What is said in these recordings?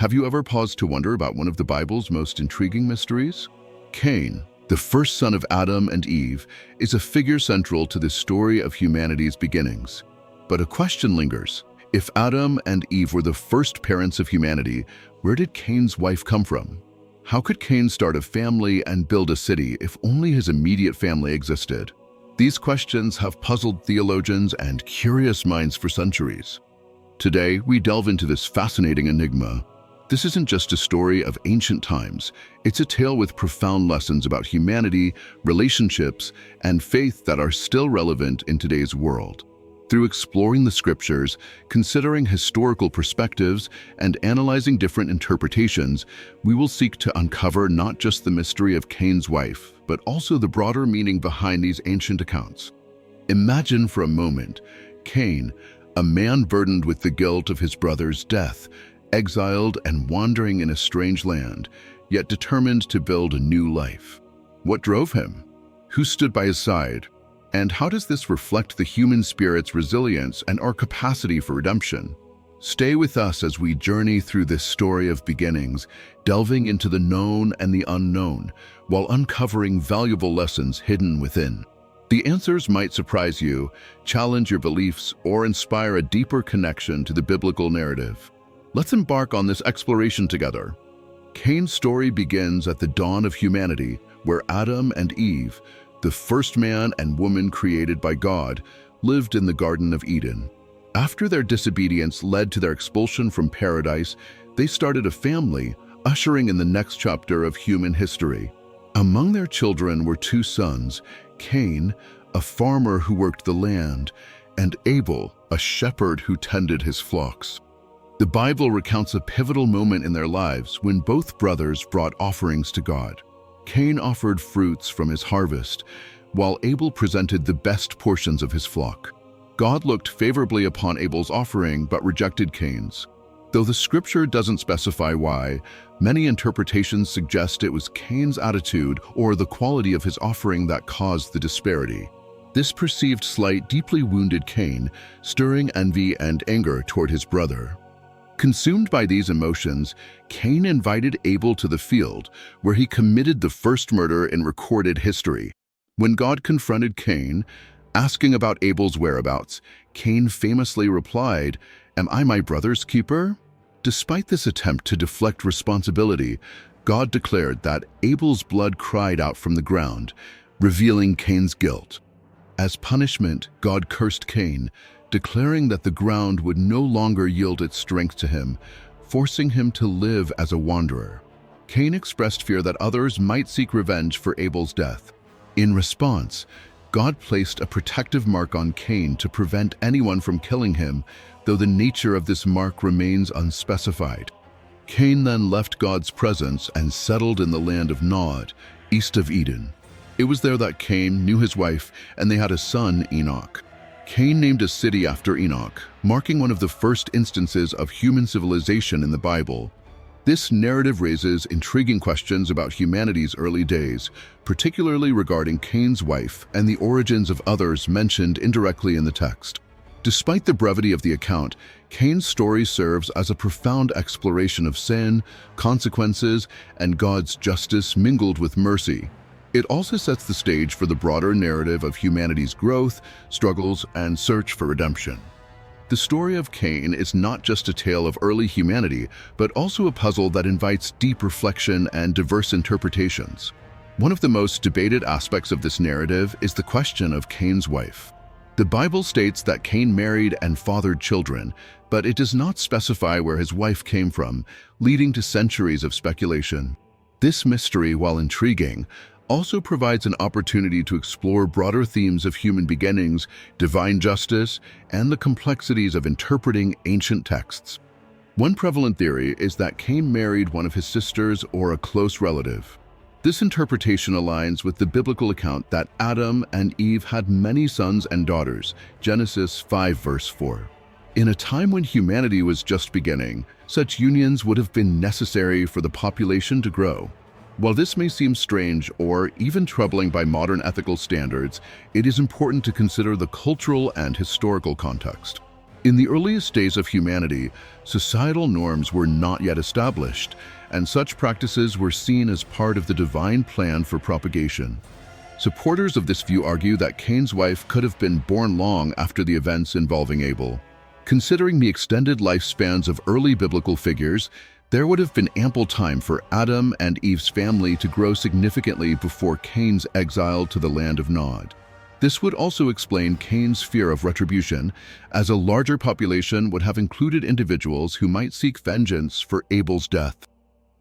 Have you ever paused to wonder about one of the Bible's most intriguing mysteries? Cain, the first son of Adam and Eve, is a figure central to the story of humanity's beginnings. But a question lingers. If Adam and Eve were the first parents of humanity, where did Cain's wife come from? How could Cain start a family and build a city if only his immediate family existed? These questions have puzzled theologians and curious minds for centuries. Today, we delve into this fascinating enigma. This isn't just a story of ancient times. It's a tale with profound lessons about humanity, relationships, and faith that are still relevant in today's world. Through exploring the scriptures, considering historical perspectives, and analyzing different interpretations, we will seek to uncover not just the mystery of Cain's wife, but also the broader meaning behind these ancient accounts. Imagine for a moment, Cain, a man burdened with the guilt of his brother's death, exiled and wandering in a strange land, yet determined to build a new life. What drove him? Who stood by his side? And how does this reflect the human spirit's resilience and our capacity for redemption? Stay with us as we journey through this story of beginnings, delving into the known and the unknown, while uncovering valuable lessons hidden within. The answers might surprise you, challenge your beliefs, or inspire a deeper connection to the biblical narrative. Let's embark on this exploration together. Cain's story begins at the dawn of humanity, where Adam and Eve, the first man and woman created by God, lived in the Garden of Eden. After their disobedience led to their expulsion from paradise, they started a family, ushering in the next chapter of human history. Among their children were two sons, Cain, a farmer who worked the land, and Abel, a shepherd who tended his flocks. The Bible recounts a pivotal moment in their lives when both brothers brought offerings to God. Cain offered fruits from his harvest, while Abel presented the best portions of his flock. God looked favorably upon Abel's offering but rejected Cain's. Though the scripture doesn't specify why, many interpretations suggest it was Cain's attitude or the quality of his offering that caused the disparity. This perceived slight deeply wounded Cain, stirring envy and anger toward his brother. Consumed by these emotions, Cain invited Abel to the field, where he committed the first murder in recorded history. When God confronted Cain, asking about Abel's whereabouts, Cain famously replied, "Am I my brother's keeper?" Despite this attempt to deflect responsibility, God declared that Abel's blood cried out from the ground, revealing Cain's guilt. As punishment, God cursed Cain, declaring that the ground would no longer yield its strength to him, forcing him to live as a wanderer. Cain expressed fear that others might seek revenge for Abel's death. In response, God placed a protective mark on Cain to prevent anyone from killing him, though the nature of this mark remains unspecified. Cain then left God's presence and settled in the land of Nod, east of Eden. It was there that Cain knew his wife, and they had a son, Enoch. Cain named a city after Enoch, marking one of the first instances of human civilization in the Bible. This narrative raises intriguing questions about humanity's early days, particularly regarding Cain's wife and the origins of others mentioned indirectly in the text. Despite the brevity of the account, Cain's story serves as a profound exploration of sin, consequences, and God's justice mingled with mercy. It also sets the stage for the broader narrative of humanity's growth, struggles, and search for redemption. The story of Cain is not just a tale of early humanity, but also a puzzle that invites deep reflection and diverse interpretations. One of the most debated aspects of this narrative is the question of Cain's wife. The Bible states that Cain married and fathered children, but it does not specify where his wife came from, leading to centuries of speculation. This mystery, while intriguing, also provides an opportunity to explore broader themes of human beginnings, divine justice, and the complexities of interpreting ancient texts. One prevalent theory is that Cain married one of his sisters or a close relative. This interpretation aligns with the biblical account that Adam and Eve had many sons and daughters, Genesis 5 verse 4. In a time when humanity was just beginning, such unions would have been necessary for the population to grow. While this may seem strange or even troubling by modern ethical standards, it is important to consider the cultural and historical context. In the earliest days of humanity, societal norms were not yet established, and such practices were seen as part of the divine plan for propagation. Supporters of this view argue that Cain's wife could have been born long after the events involving Abel. Considering the extended lifespans of early biblical figures, there would have been ample time for Adam and Eve's family to grow significantly before Cain's exile to the land of Nod. This would also explain Cain's fear of retribution, as a larger population would have included individuals who might seek vengeance for Abel's death.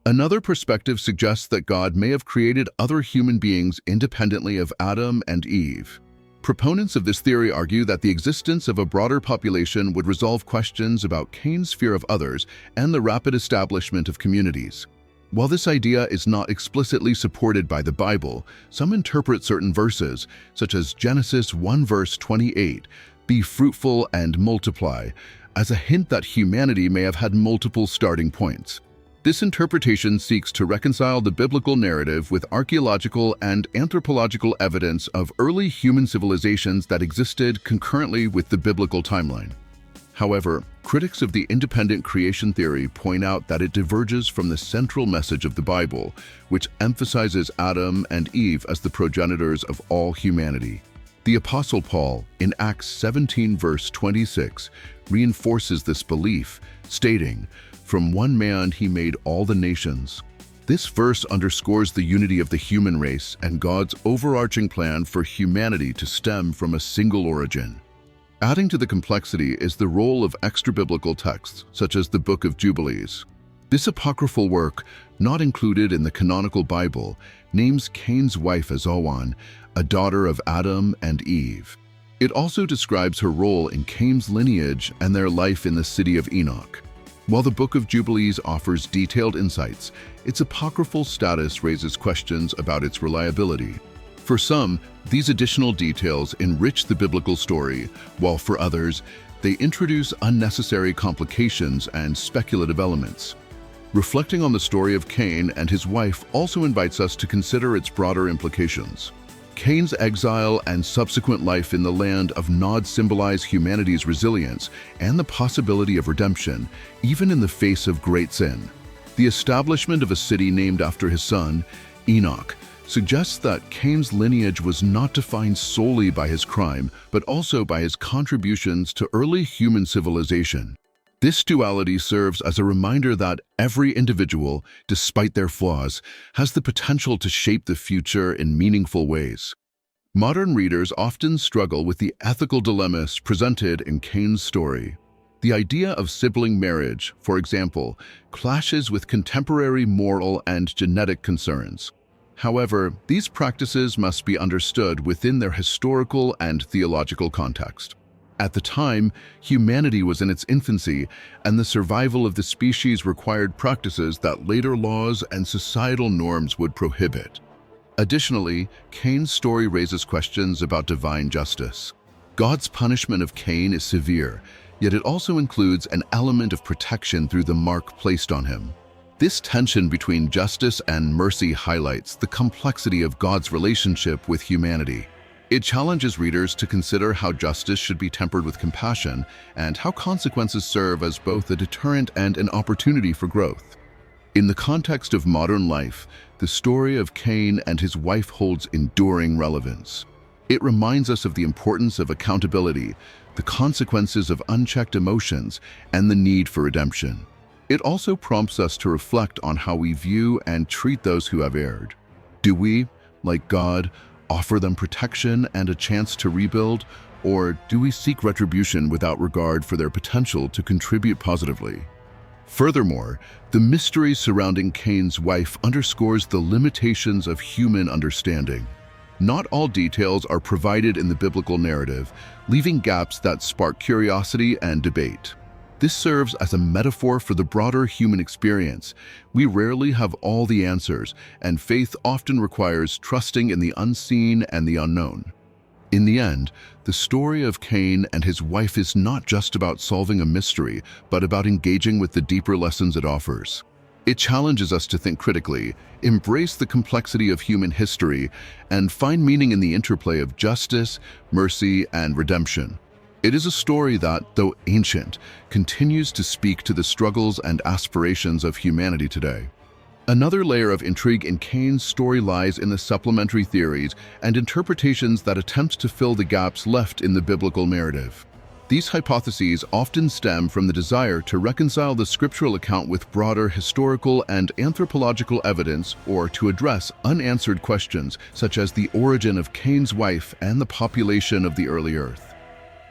Another perspective suggests that God may have created other human beings independently of Adam and Eve. Proponents of this theory argue that the existence of a broader population would resolve questions about Cain's fear of others and the rapid establishment of communities. While this idea is not explicitly supported by the Bible, some interpret certain verses, such as Genesis 1 verse 28, "Be fruitful and multiply," as a hint that humanity may have had multiple starting points. This interpretation seeks to reconcile the biblical narrative with archaeological and anthropological evidence of early human civilizations that existed concurrently with the biblical timeline. However, critics of the independent creation theory point out that it diverges from the central message of the Bible, which emphasizes Adam and Eve as the progenitors of all humanity. The Apostle Paul, in Acts 17 verse 26, reinforces this belief, stating, "From one man he made all the nations." This verse underscores the unity of the human race and God's overarching plan for humanity to stem from a single origin. Adding to the complexity is the role of extra-biblical texts, such as the Book of Jubilees. This apocryphal work, not included in the canonical Bible, names Cain's wife as Owan, a daughter of Adam and Eve. It also describes her role in Cain's lineage and their life in the city of Enoch. While the Book of Jubilees offers detailed insights, its apocryphal status raises questions about its reliability. For some, these additional details enrich the biblical story, while for others, they introduce unnecessary complications and speculative elements. Reflecting on the story of Cain and his wife also invites us to consider its broader implications. Cain's exile and subsequent life in the land of Nod symbolize humanity's resilience and the possibility of redemption, even in the face of great sin. The establishment of a city named after his son, Enoch, suggests that Cain's lineage was not defined solely by his crime, but also by his contributions to early human civilization. This duality serves as a reminder that every individual, despite their flaws, has the potential to shape the future in meaningful ways. Modern readers often struggle with the ethical dilemmas presented in Cain's story. The idea of sibling marriage, for example, clashes with contemporary moral and genetic concerns. However, these practices must be understood within their historical and theological context. At the time, humanity was in its infancy, and the survival of the species required practices that later laws and societal norms would prohibit. Additionally, Cain's story raises questions about divine justice. God's punishment of Cain is severe, yet it also includes an element of protection through the mark placed on him. This tension between justice and mercy highlights the complexity of God's relationship with humanity. It challenges readers to consider how justice should be tempered with compassion and how consequences serve as both a deterrent and an opportunity for growth. In the context of modern life, the story of Cain and his wife holds enduring relevance. It reminds us of the importance of accountability, the consequences of unchecked emotions, and the need for redemption. It also prompts us to reflect on how we view and treat those who have erred. Do we, like God, offer them protection and a chance to rebuild, or do we seek retribution without regard for their potential to contribute positively? Furthermore, the mystery surrounding Cain's wife underscores the limitations of human understanding. Not all details are provided in the biblical narrative, leaving gaps that spark curiosity and debate. This serves as a metaphor for the broader human experience. We rarely have all the answers, and faith often requires trusting in the unseen and the unknown. In the end, the story of Cain and his wife is not just about solving a mystery, but about engaging with the deeper lessons it offers. It challenges us to think critically, embrace the complexity of human history, and find meaning in the interplay of justice, mercy, and redemption. It is a story that, though ancient, continues to speak to the struggles and aspirations of humanity today. Another layer of intrigue in Cain's story lies in the supplementary theories and interpretations that attempt to fill the gaps left in the biblical narrative. These hypotheses often stem from the desire to reconcile the scriptural account with broader historical and anthropological evidence, or to address unanswered questions such as the origin of Cain's wife and the population of the early earth.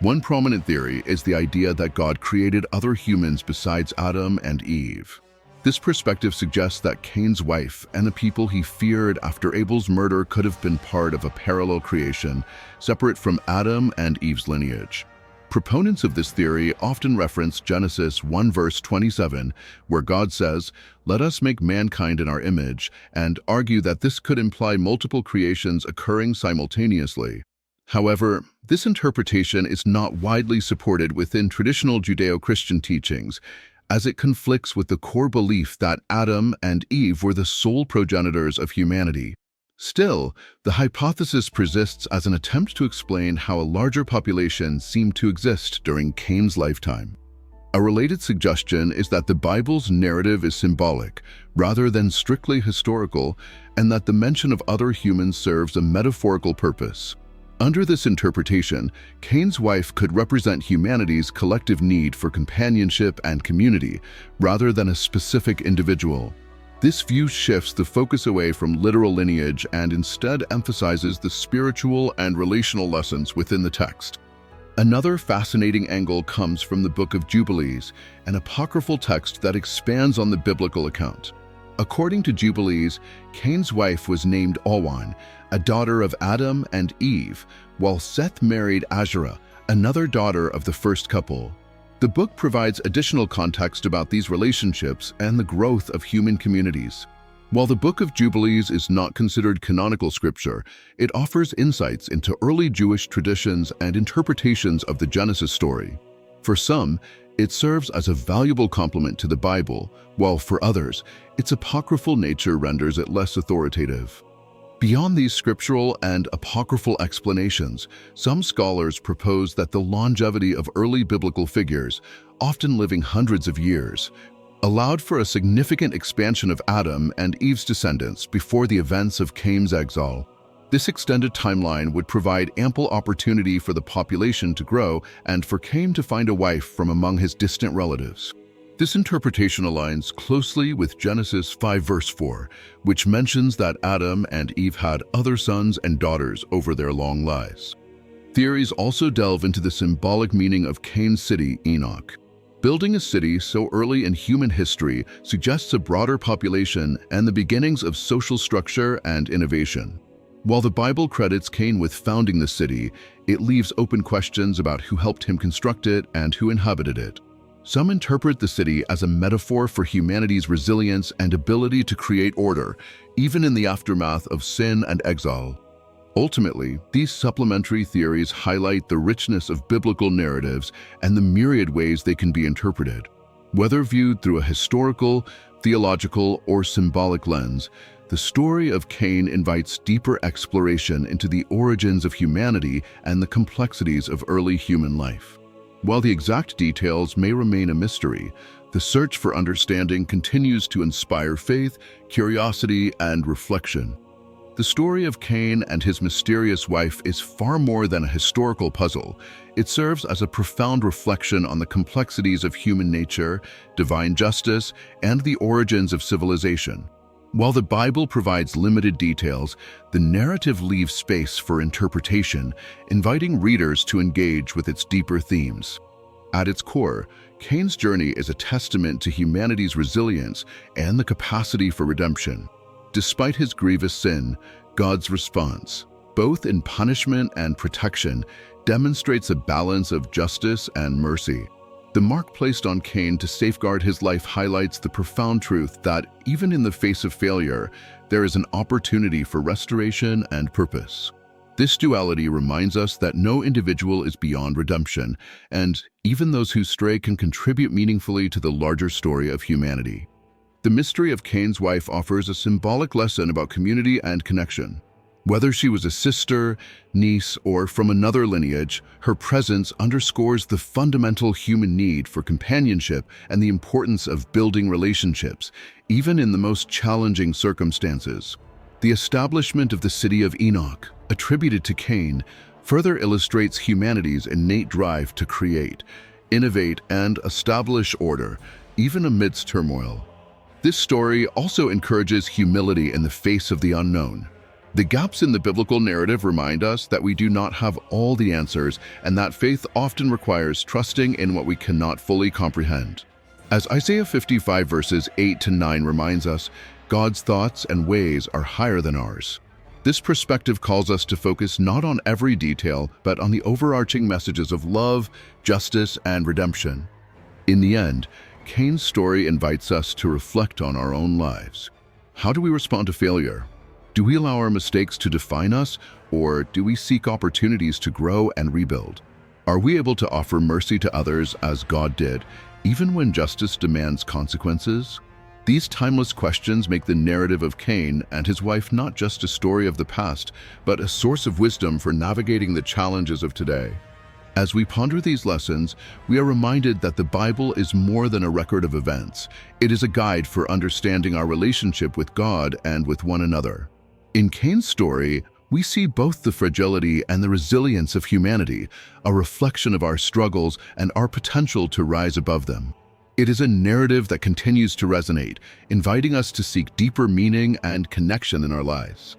One prominent theory is the idea that God created other humans besides Adam and Eve. This perspective suggests that Cain's wife and the people he feared after Abel's murder could have been part of a parallel creation, separate from Adam and Eve's lineage. Proponents of this theory often reference Genesis 1 verse 27, where God says, "Let us make mankind in our image," and argue that this could imply multiple creations occurring simultaneously. However, this interpretation is not widely supported within traditional Judeo-Christian teachings, as it conflicts with the core belief that Adam and Eve were the sole progenitors of humanity. Still, the hypothesis persists as an attempt to explain how a larger population seemed to exist during Cain's lifetime. A related suggestion is that the Bible's narrative is symbolic, rather than strictly historical, and that the mention of other humans serves a metaphorical purpose. Under this interpretation, Cain's wife could represent humanity's collective need for companionship and community, rather than a specific individual. This view shifts the focus away from literal lineage and instead emphasizes the spiritual and relational lessons within the text. Another fascinating angle comes from the Book of Jubilees, an apocryphal text that expands on the biblical account. According to Jubilees, Cain's wife was named Alwan, a daughter of Adam and Eve, while Seth married Asherah, another daughter of the first couple. The book provides additional context about these relationships and the growth of human communities. While the Book of Jubilees is not considered canonical scripture, it offers insights into early Jewish traditions and interpretations of the Genesis story. For some, it serves as a valuable complement to the Bible, while for others, its apocryphal nature renders it less authoritative. Beyond these scriptural and apocryphal explanations, some scholars propose that the longevity of early biblical figures, often living hundreds of years, allowed for a significant expansion of Adam and Eve's descendants before the events of Cain's exile. This extended timeline would provide ample opportunity for the population to grow and for Cain to find a wife from among his distant relatives. This interpretation aligns closely with Genesis 5 verse 4, which mentions that Adam and Eve had other sons and daughters over their long lives. Theories also delve into the symbolic meaning of Cain's city, Enoch. Building a city so early in human history suggests a broader population and the beginnings of social structure and innovation. While the Bible credits Cain with founding the city, it leaves open questions about who helped him construct it and who inhabited it. Some interpret the city as a metaphor for humanity's resilience and ability to create order, even in the aftermath of sin and exile. Ultimately, these supplementary theories highlight the richness of biblical narratives and the myriad ways they can be interpreted. Whether viewed through a historical, theological, or symbolic lens, the story of Cain invites deeper exploration into the origins of humanity and the complexities of early human life. While the exact details may remain a mystery, the search for understanding continues to inspire faith, curiosity, and reflection. The story of Cain and his mysterious wife is far more than a historical puzzle. It serves as a profound reflection on the complexities of human nature, divine justice, and the origins of civilization. While the Bible provides limited details, the narrative leaves space for interpretation, inviting readers to engage with its deeper themes. At its core, Cain's journey is a testament to humanity's resilience and the capacity for redemption. Despite his grievous sin, God's response, both in punishment and protection, demonstrates a balance of justice and mercy. The mark placed on Cain to safeguard his life highlights the profound truth that, even in the face of failure, there is an opportunity for restoration and purpose. This duality reminds us that no individual is beyond redemption, and even those who stray can contribute meaningfully to the larger story of humanity. The mystery of Cain's wife offers a symbolic lesson about community and connection. Whether she was a sister, niece, or from another lineage, her presence underscores the fundamental human need for companionship and the importance of building relationships, even in the most challenging circumstances. The establishment of the city of Enoch, attributed to Cain, further illustrates humanity's innate drive to create, innovate, and establish order, even amidst turmoil. This story also encourages humility in the face of the unknown. The gaps in the biblical narrative remind us that we do not have all the answers and that faith often requires trusting in what we cannot fully comprehend. As Isaiah 55 verses 8 to 9 reminds us, God's thoughts and ways are higher than ours. This perspective calls us to focus not on every detail, but on the overarching messages of love, justice, and redemption. In the end, Cain's story invites us to reflect on our own lives. How do we respond to failure? Do we allow our mistakes to define us, or do we seek opportunities to grow and rebuild? Are we able to offer mercy to others as God did, even when justice demands consequences? These timeless questions make the narrative of Cain and his wife not just a story of the past, but a source of wisdom for navigating the challenges of today. As we ponder these lessons, we are reminded that the Bible is more than a record of events. It is a guide for understanding our relationship with God and with one another. In Cain's story, we see both the fragility and the resilience of humanity, a reflection of our struggles and our potential to rise above them. It is a narrative that continues to resonate, inviting us to seek deeper meaning and connection in our lives.